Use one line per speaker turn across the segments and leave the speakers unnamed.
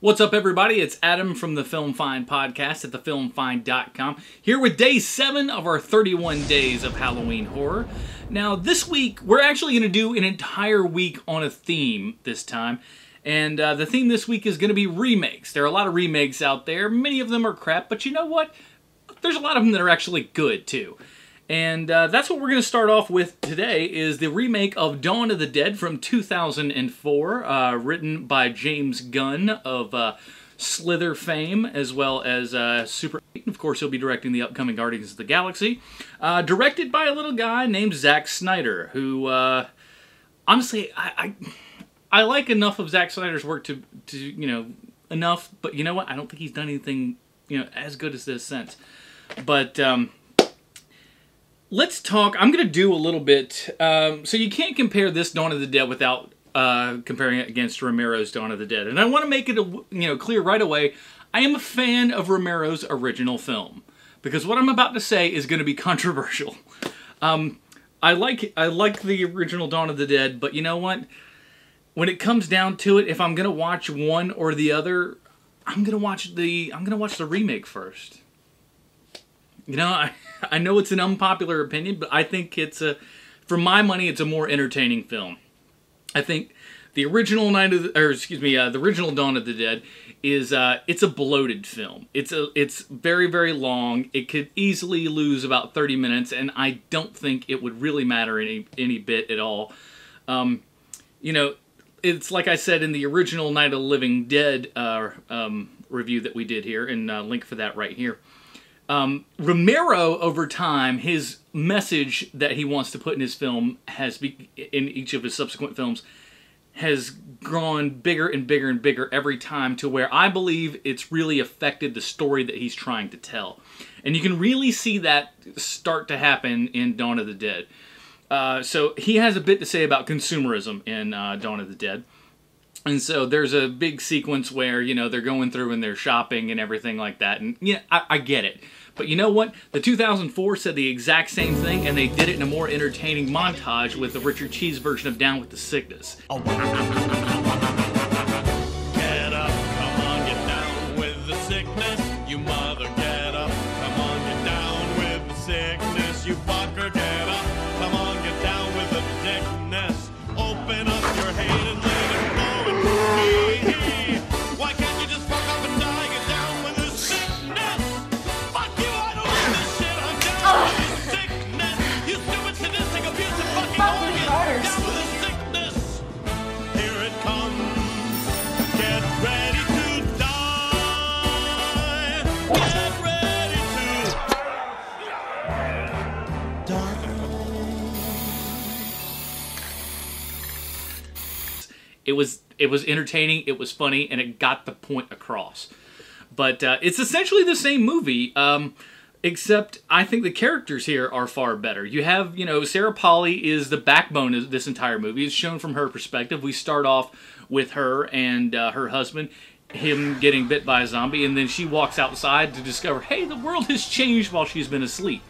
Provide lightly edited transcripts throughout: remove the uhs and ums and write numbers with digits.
What's up, everybody? It's Adam from the Film Find podcast at thefilmfind.com, here with day 7 of our 31 days of Halloween horror. Now, this week, we're actually going to do an entire week on a theme this time, and the theme this week is going to be remakes. There are a lot of remakes out there. Many of them are crap, but you know what? There's a lot of them that are actually good, too. And that's what we're going to start off with today, is the remake of Dawn of the Dead from 2004, written by James Gunn of Slither fame, as well as Super 8. Of course, he'll be directing the upcoming Guardians of the Galaxy. Directed by a little guy named Zack Snyder, who, honestly, I like enough of Zack Snyder's work to, you know, enough, but you know what? I don't think he's done anything, you know, as good as this since. But, let's talk. I'm going to do a little bit. So you can't compare this Dawn of the Dead without comparing it against Romero's Dawn of the Dead. And I want to make it clear right away. I am a fan of Romero's original film, because what I'm about to say is going to be controversial. I like the original Dawn of the Dead, but you know what? When it comes down to it, if I'm going to watch one or the other, I'm going to watch the remake first. You know, I know it's an unpopular opinion, but I think for my money, it's a more entertaining film. I think the original the original Dawn of the Dead is it's a bloated film. It's very, very long. It could easily lose about 30 minutes, and I don't think it would really matter any bit at all. You know, it's like I said in the original Night of the Living Dead review that we did here, and link for that right here. Romero, over time, his message that he wants to put in his film in each of his subsequent films has grown bigger and bigger and bigger every time, to where I believe it's really affected the story that he's trying to tell. And you can really see that start to happen in Dawn of the Dead. So he has a bit to say about consumerism in Dawn of the Dead. And so there's a big sequence where, you know, they're going through and they're shopping and everything like that. And yeah, I get it. But you know what? The 2004 said the exact same thing, and they did it in a more entertaining montage with the Richard Cheese version of Down with the Sickness.
Get up, come on, get down with the sickness. You mother, get up, come on, get down with the sickness. You fucker, get up, come on, get down with the sickness. Open up your hate and let it go and me. Why can't you just fuck up and die? Get down with the sickness. Fuck you, I don't want this shit. I'm down with the sickness. You stupid, sadistic, abusive fucking organ. Down with the sickness. Here it comes. Get ready to die. Get ready to die.
It was entertaining, it was funny, and it got the point across. But it's essentially the same movie, except I think the characters here are far better. You have, you know, Sarah Polley is the backbone of this entire movie. It's shown from her perspective. We start off with her and her husband, him getting bit by a zombie, and then she walks outside to discover, hey, the world has changed while she's been asleep.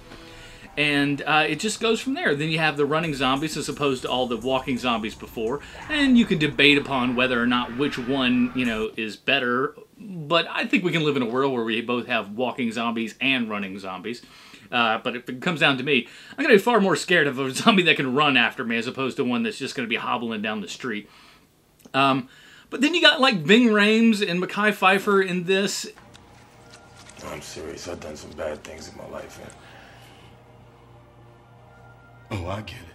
And it just goes from there. Then you have the running zombies as opposed to all the walking zombies before. And you can debate upon whether or not which one, you know, is better. But I think we can live in a world where we both have walking zombies and running zombies. But if it comes down to me, I'm going to be far more scared of a zombie that can run after me as opposed to one that's just going to be hobbling down the street. But then you got like Ving Rhames and Mekhi Phifer in this.
I'm serious. I've done some bad things in my life, man.
Oh, I get it.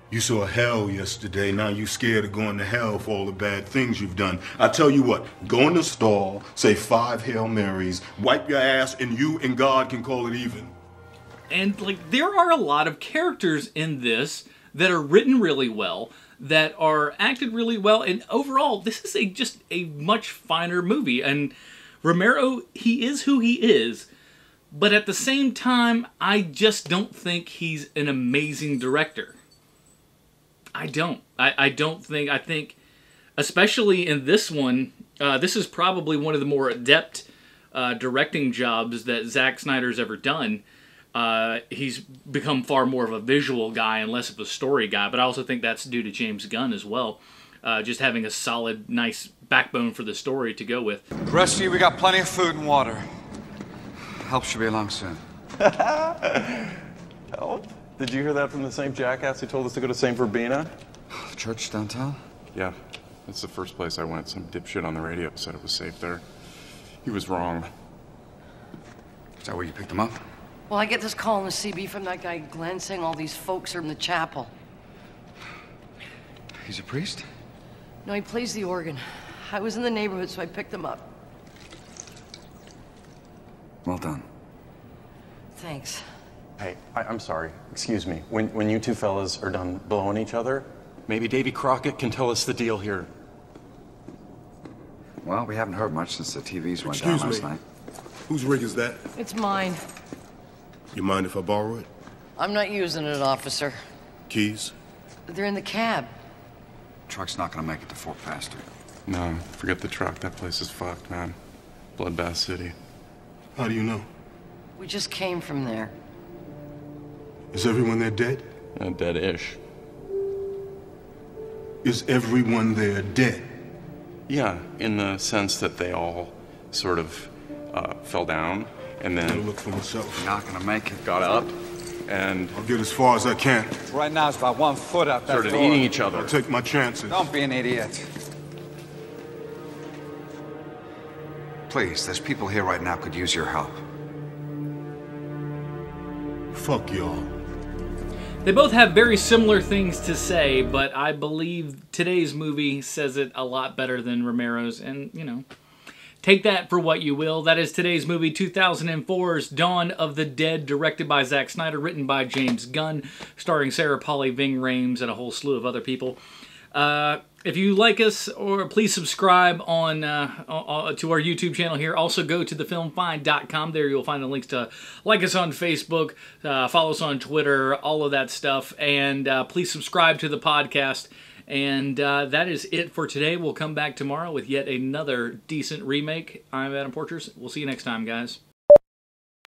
You saw hell yesterday, now you scared of going to hell for all the bad things you've done. I tell you what, go in the stall, say 5 Hail Marys, wipe your ass, and you and God can call it even.
And, like, there are a lot of characters in this that are written really well, that are acted really well, and overall, this is just a much finer movie. And Romero, he is who he is. But at the same time, I just don't think he's an amazing director. I don't. I think, especially in this one, this is probably one of the more adept directing jobs that Zack Snyder's ever done. He's become far more of a visual guy and less of a story guy, but I also think that's due to James Gunn as well. Just having a solid, nice backbone for the story to go with.
The rest of you, we got plenty of food and water. Help should be along soon.
Help? Did you hear that from the same jackass who told us to go to St. Verbena?
The church downtown?
Yeah, that's the first place I went. Some dipshit on the radio said it was safe there. He was wrong.
Is that where you picked him up?
Well, I get this call on the CB from that guy Glenn saying all these folks are in the chapel.
He's a priest?
No, he plays the organ. I was in the neighborhood, so I picked him up.
Well done.
Thanks.
Hey, I'm sorry. Excuse me. When you two fellas are done blowing each other, maybe Davy Crockett can tell us the deal here.
Well, we haven't heard much since the TVs went down last night.
Whose rig is that?
It's mine.
You mind if I borrow it?
I'm not using it, officer.
Keys?
They're in the cab.
Truck's not gonna make it to Fort Pastor.
No, forget the truck. That place is fucked, man. Bloodbath City.
How do you know?
We just came from there.
Is everyone there dead?
Dead-ish.
Is everyone there dead?
Yeah, in the sense that they all sort of fell down and
I'll
then
look for myself.
Not gonna make it.
got up and
I'll get as far as I can.
Right now, it's about 1 foot out that
started
door.
eating each other.
I'll take my chances.
Don't be an idiot. Please, there's people here right now could use your help.
Fuck y'all.
They both have very similar things to say, but I believe today's movie says it a lot better than Romero's, and, you know, take that for what you will. That is today's movie, 2004's Dawn of the Dead, directed by Zack Snyder, written by James Gunn, starring Sarah Polly, Ving Rhames, and a whole slew of other people. If you like us, or please subscribe on to our YouTube channel here. Also go to thefilmfind.com. There you'll find the links to like us on Facebook, follow us on Twitter, all of that stuff. And please subscribe to the podcast. And that is it for today. We'll come back tomorrow with yet another decent remake. I'm Adam Porchers. We'll see you next time, guys.